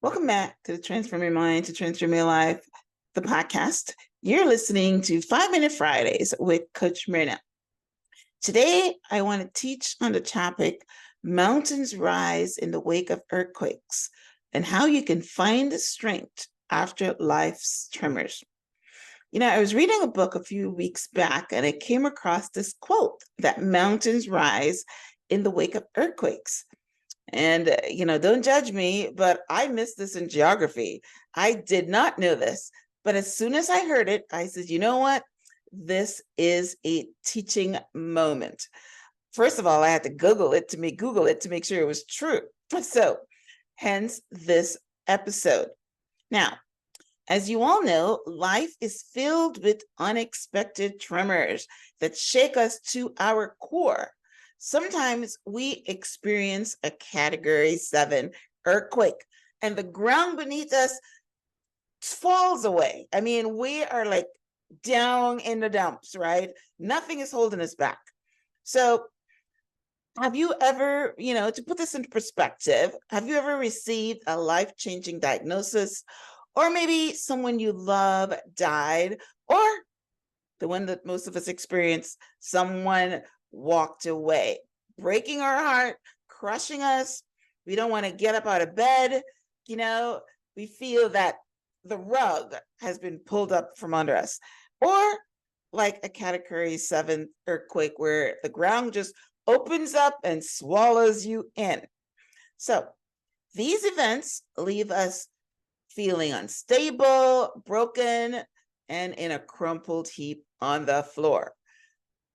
Welcome back to the Transform Your Mind to Transform Your Life, the podcast. You're listening to 5-Minute Fridays with Coach Myrna. Today, I want to teach on the topic, Mountains Rise in the Wake of Earthquakes, and how you can find the strength after life's tremors. I was reading a book a few weeks back, and I came across this quote that mountains rise in the wake of earthquakes. And, don't judge me, but I missed this in geography. I did not know this. But as soon as I heard it, I said, you know what? This is a teaching moment. First of all, I had to Google it to make sure it was true. So, hence this episode. Now, as you all know, life is filled with unexpected tremors that shake us to our core. Sometimes we experience a Category 7 earthquake and the ground beneath us falls away. I mean, we are like down in the dumps, right? Nothing is holding us back. So have you ever, to put this into perspective, have you ever received a life-changing diagnosis, or maybe someone you love died, or the one that most of us experience, someone walked away, breaking our heart, crushing us? We don't want to get up out of bed. We feel that the rug has been pulled up from under us. Or like a Category 7 earthquake where the ground just opens up and swallows you in. So these events leave us feeling unstable, broken, and in a crumpled heap on the floor.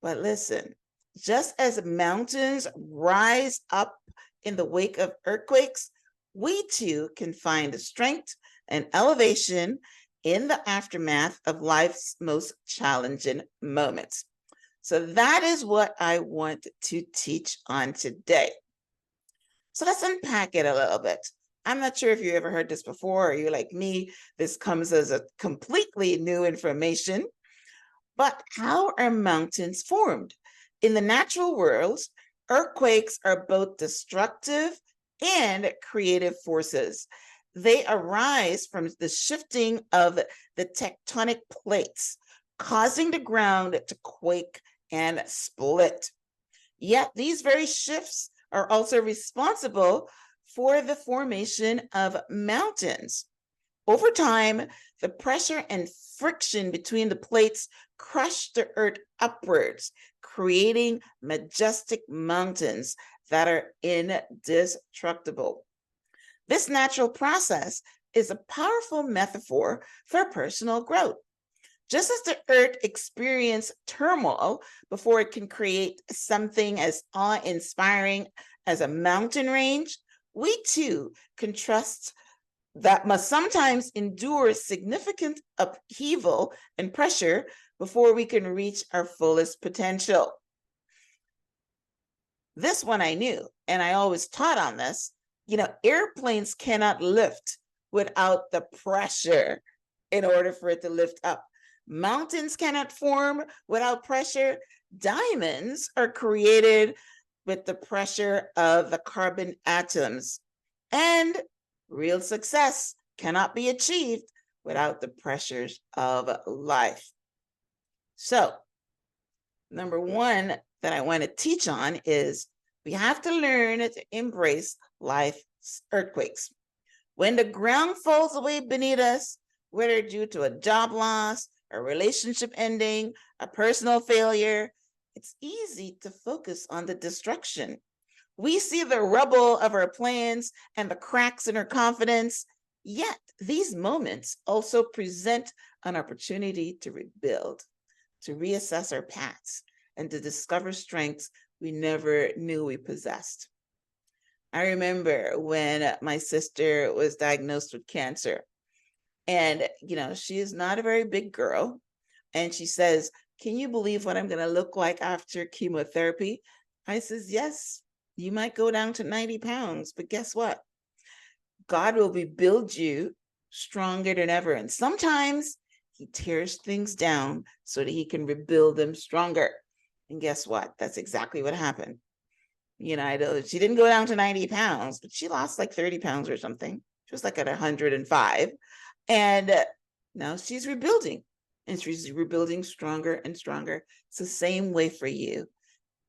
But listen, just as mountains rise up in the wake of earthquakes, we too can find strength and elevation in the aftermath of life's most challenging moments. So that is what I want to teach on today. So let's unpack it a little bit. I'm not sure if you ever heard this before, or you're like me, this comes as a completely new information. But how are mountains formed? In the natural world, earthquakes are both destructive and creative forces. They arise from the shifting of the tectonic plates, causing the ground to quake and split. Yet these very shifts are also responsible for the formation of mountains. Over time, the pressure and friction between the plates crush the earth upwards, creating majestic mountains that are indestructible. This natural process is a powerful metaphor for personal growth. Just as the earth experiences turmoil before it can create something as awe-inspiring as a mountain range, we too can trust that must sometimes endure significant upheaval and pressure before we can reach our fullest potential. This one I knew, and I always taught on this. Airplanes cannot lift without the pressure in order for it to lift up. Mountains cannot form without pressure. Diamonds are created with the pressure of the carbon atoms. And real success cannot be achieved without the pressures of life. So, number one that I want to teach on is we have to learn to embrace life's earthquakes. When the ground falls away beneath us, whether due to a job loss, a relationship ending, a personal failure, it's easy to focus on the destruction. We see the rubble of our plans and the cracks in our confidence, yet these moments also present an opportunity to rebuild, to reassess our paths, and to discover strengths we never knew we possessed. I remember when my sister was diagnosed with cancer, and, she is not a very big girl, and she says, "Can you believe what I'm going to look like after chemotherapy?" I says, "Yes. You might go down to 90 pounds, but guess what? God will rebuild you stronger than ever. And sometimes he tears things down so that he can rebuild them stronger." And guess what? That's exactly what happened. She didn't go down to 90 pounds, but she lost like 30 pounds or something. She was like at 105. And now she's rebuilding, and she's rebuilding stronger and stronger. It's the same way for you.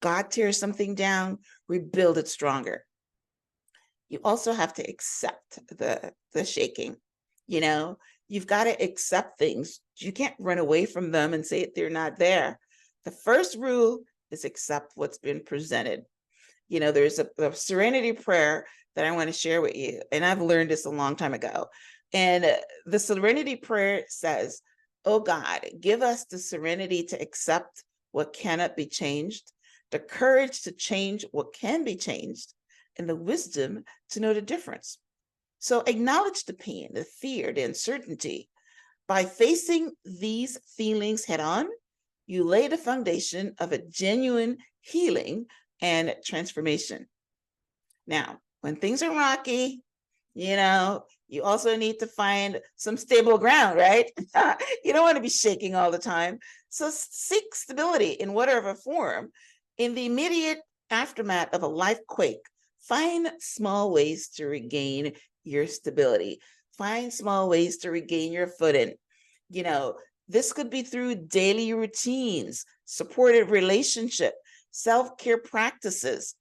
God tears something down, rebuild it stronger. You also have to accept the shaking. You know, you've got to accept things. You can't run away from them and say they're not there. The first rule is accept what's been presented. You know, there's a serenity prayer that I want to share with you, and I've learned this a long time ago. And the serenity prayer says, "Oh God, give us the serenity to accept what cannot be changed, the courage to change what can be changed, and the wisdom to know the difference." So acknowledge the pain, the fear, the uncertainty. By facing these feelings head on, you lay the foundation of a genuine healing and transformation. Now, when things are rocky, you know, you also need to find some stable ground, right? You don't want to be shaking all the time. So seek stability in whatever form. In the immediate aftermath of a life quake, find small ways to regain your stability. Find small ways to regain your footing. You know, this could be through daily routines, supportive relationship, self-care practices,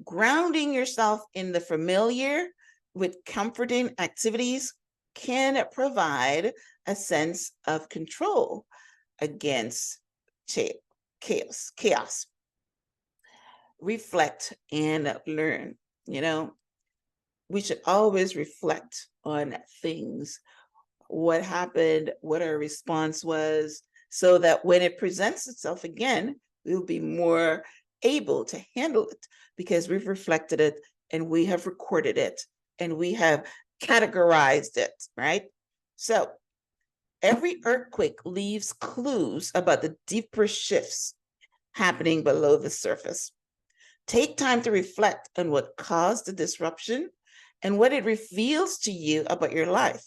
grounding yourself in the familiar with comforting activities can provide a sense of control against chaos. Reflect and learn. You know, we should always reflect on things, what happened, what our response was, so that when it presents itself again, we'll be more able to handle it because we've reflected it and we have recorded it and we have categorized it, right? So every earthquake leaves clues about the deeper shifts happening below the surface. Take time to reflect on what caused the disruption and what it reveals to you about your life.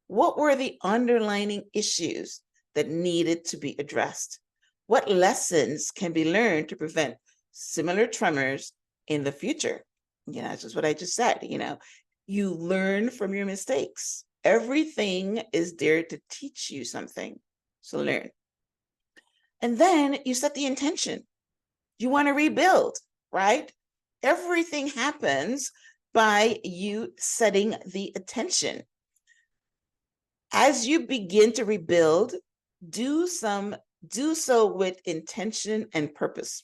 What were the underlying issues that needed to be addressed? What lessons can be learned to prevent similar tremors in the future? You know, that's just what I just said. You know, you learn from your mistakes. Everything is there to teach you something. So learn. And then you set the intention. You want to rebuild, right? Everything happens by you setting the intention. As you begin to rebuild, do so with intention and purpose.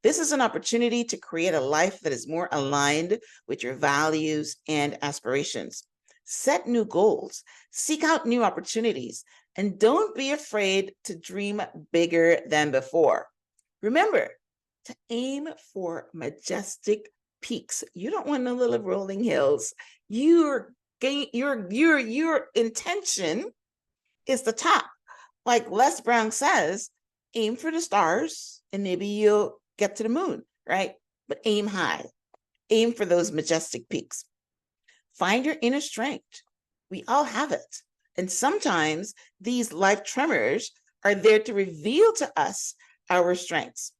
This is an opportunity to create a life that is more aligned with your values and aspirations. Set new goals, seek out new opportunities, and don't be afraid to dream bigger than before. Remember to aim for majestic peaks. You don't want no little rolling hills. Your intention is the top. Like Les Brown says, aim for the stars and maybe you'll get to the moon, right? But aim high. Aim for those majestic peaks. Find your inner strength. We all have it. And sometimes these life tremors are there to reveal to us our strengths.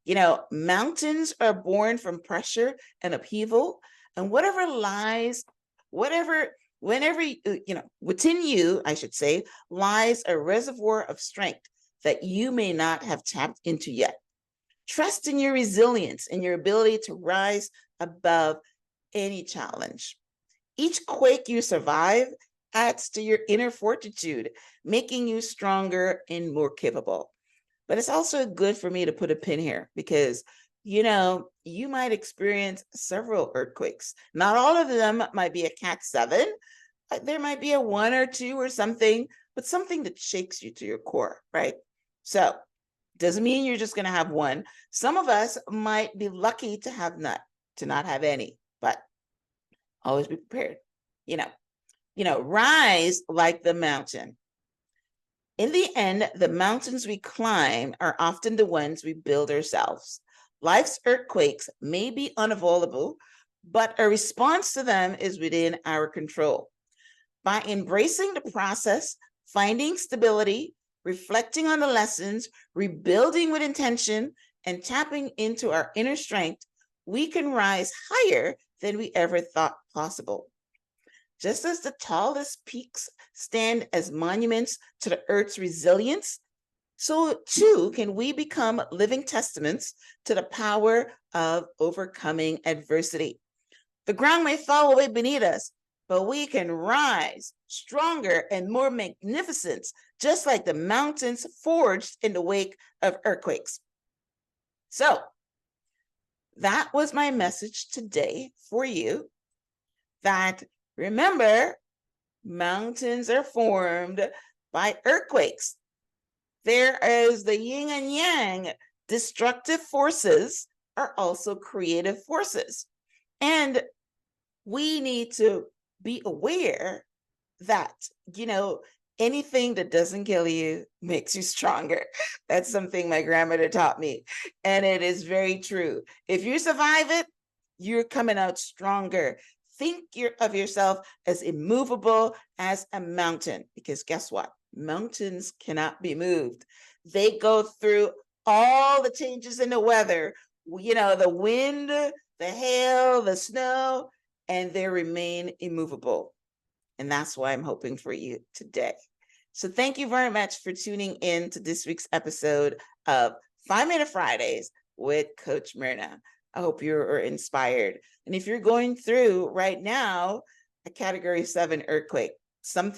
You know, mountains are born from pressure and upheaval, and whenever, within you, I should say, lies a reservoir of strength that you may not have tapped into yet. Trust in your resilience and your ability to rise above any challenge. Each quake you survive adds to your inner fortitude, making you stronger and more capable. But it's also good for me to put a pin here because, you know, you might experience several earthquakes. Not all of them might be a Cat 7. There might be a 1 or 2 or something, but something that shakes you to your core, right? So doesn't mean you're just going to have one. Some of us might be lucky to not have any, but always be prepared. Rise like the mountain. In the end, the mountains we climb are often the ones we build ourselves. Life's earthquakes may be unavoidable, but a response to them is within our control. By embracing the process, finding stability, reflecting on the lessons, rebuilding with intention, and tapping into our inner strength, we can rise higher than we ever thought possible. Just as the tallest peaks stand as monuments to the Earth's resilience, so too can we become living testaments to the power of overcoming adversity. The ground may fall away beneath us, but we can rise stronger and more magnificent, just like the mountains forged in the wake of earthquakes. So that was my message today for you, that remember, mountains are formed by earthquakes. There is the yin and yang. Destructive forces are also creative forces. And we need to be aware that, anything that doesn't kill you makes you stronger. That's something my grandmother taught me. And it is very true. If you survive it, you're coming out stronger. Think of yourself as immovable as a mountain, because guess what? Mountains cannot be moved. They go through all the changes in the weather, the wind, the hail, the snow, and they remain immovable. And that's why I'm hoping for you today. So thank you very much for tuning in to this week's episode of 5 Minute Fridays with Coach Myrna. I hope you're inspired. And if you're going through right now a Category 7 earthquake, some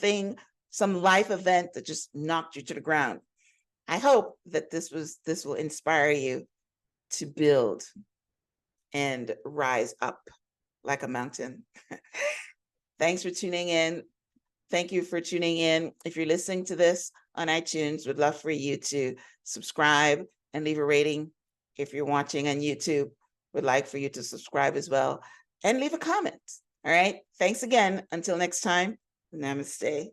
life event that just knocked you to the ground, I hope that this will inspire you to build and rise up like a mountain. Thanks for tuning in. Thank you for tuning in. If you're listening to this on iTunes, we'd love for you to subscribe and leave a rating. If you're watching on YouTube, we'd like for you to subscribe as well and leave a comment. All right. Thanks again. Until next time. Namaste.